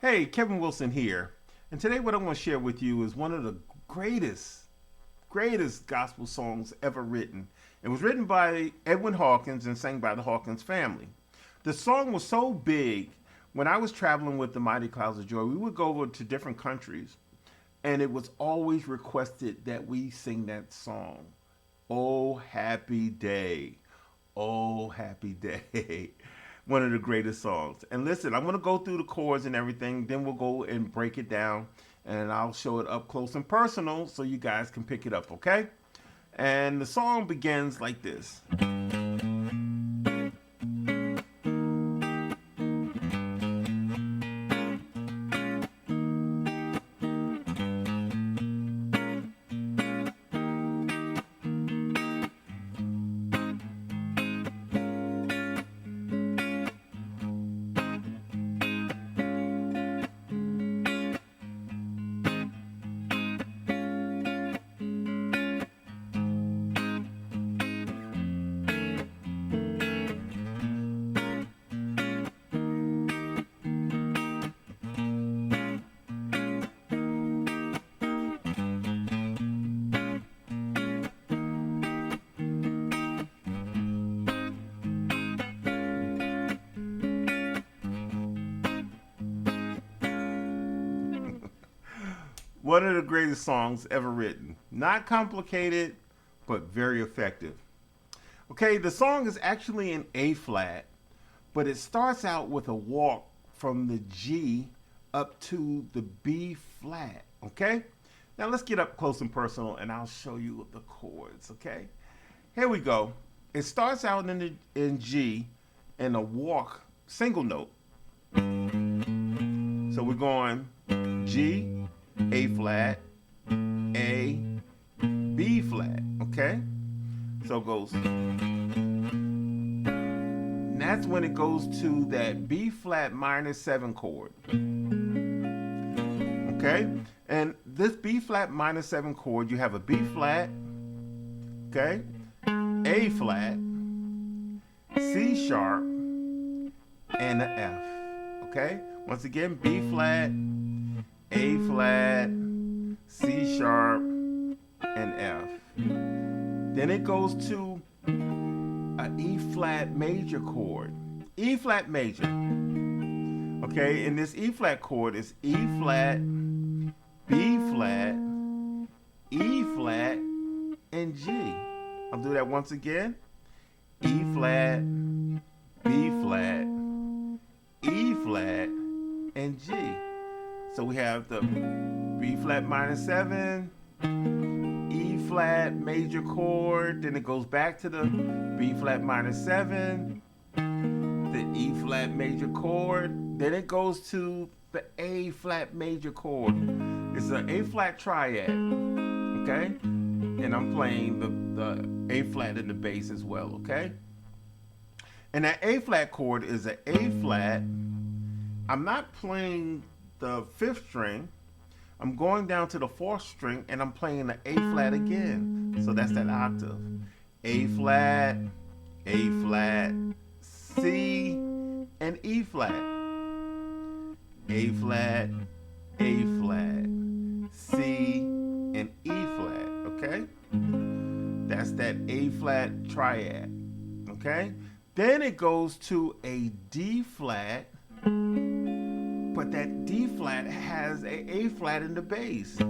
Hey, Kevin Wilson here. And today what I'm going to share with you is one of the greatest gospel songs ever written. It was written by Edwin Hawkins and sang by the Hawkins family. The song was so big, when I was traveling with the Mighty Clouds of Joy, we would go over to different countries, and it was always requested that we sing that song. Oh, happy day. Oh, happy day. One of the greatest songs. And listen, I'm going to go through the chords and everything, then we'll go and break it down, and I'll show it up close and personal so you guys can pick it up, okay? And the song begins like this. One of the greatest songs ever written. Not complicated, but very effective. Okay, the song is actually in A flat, but it starts out with a walk from the G up to the B flat. Okay? Now let's get up close and personal and I'll show you the chords. Okay? Here we go. It starts out in G in a walk, single note. So we're going G, A flat, A, B flat, okay? So it goes. And that's when it goes to that B flat minor 7 chord. Okay? And this B flat minor 7 chord, you have a B flat, okay? A flat, C sharp, and an F, okay? Once again, B flat, A flat, C sharp, and F. Then it goes to an E flat major chord. E flat major. Okay, and this E flat chord is E flat, B flat, E flat, and G. I'll do that once again. E flat, B flat, E flat, and G. So we have the B flat minor 7, E flat major chord, then it goes back to the B flat minor 7, the E flat major chord, then it goes to the A flat major chord. It's an A flat triad, okay? And I'm playing the A flat in the bass as well, okay? And that A flat chord is an A flat. I'm not playing the 5th string. I'm going down to the 4th string and I'm playing the A flat again. So that's that octave. A flat, C, and E flat. A flat, C, and E flat, okay? That's that A flat triad, okay? Then it goes to a D flat, but that D flat has a flat in the bass.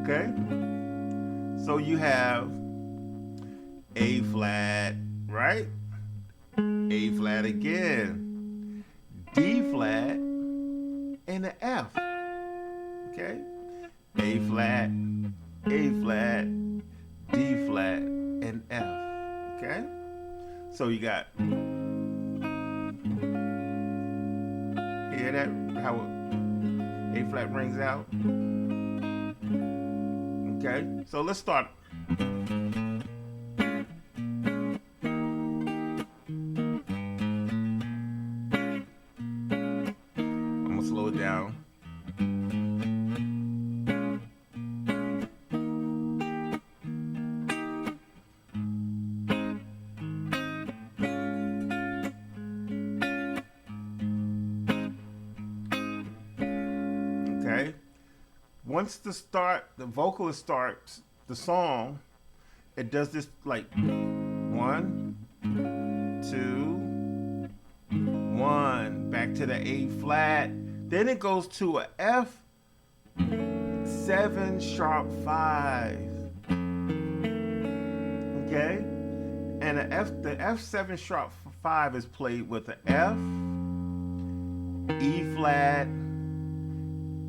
Okay? So you have A flat, right? A flat again. D flat and an F. Okay? A flat, D flat, and F. Okay? So you got, hear that? How A flat rings out? Okay, so let's start. I'm gonna slow it down. once the vocalist starts the song, it does this like 1, 2, 1, back to the A flat. Then it goes to a F7 sharp 5. Okay? And the F7 sharp 5 is played with the F, E flat,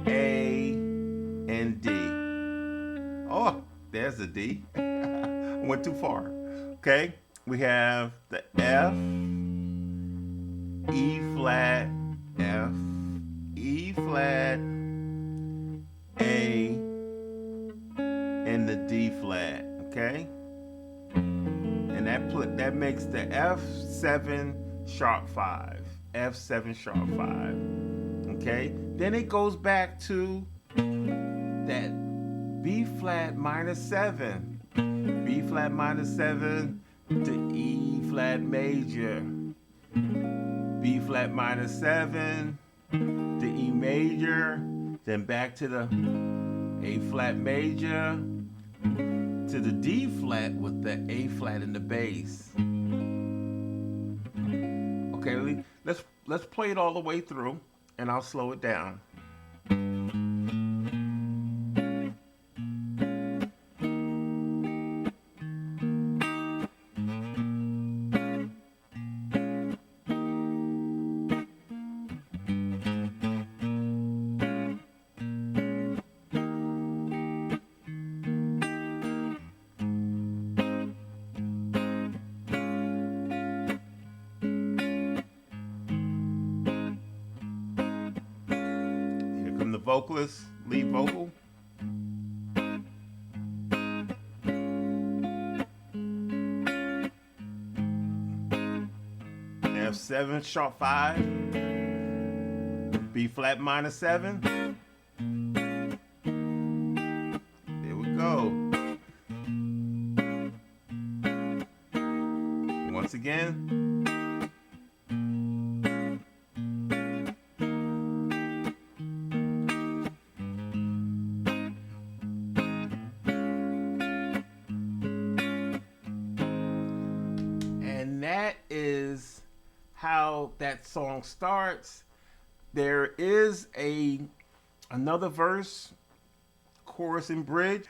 A, and D. Oh, there's the D. I went too far. Okay? We have the F, E flat, F, E flat, A, and the D flat. Okay? And that makes the F7 sharp 5. F7 sharp 5. Okay? Then it goes back to that B flat minor 7. B flat minor 7 to E flat major. B flat minor 7 to E major. Then back to the A flat major to the D flat with the A flat in the bass. Okay, let's play it all the way through, and I'll slow it down. The vocalist, lead vocal. F7 sharp 5, B flat minor 7. There we go. Once again. And that is how that song starts. There is another verse, chorus, and bridge.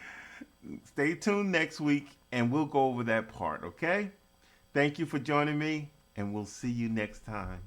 Stay tuned next week and we'll go over that part, okay? Thank you for joining me, and we'll see you next time.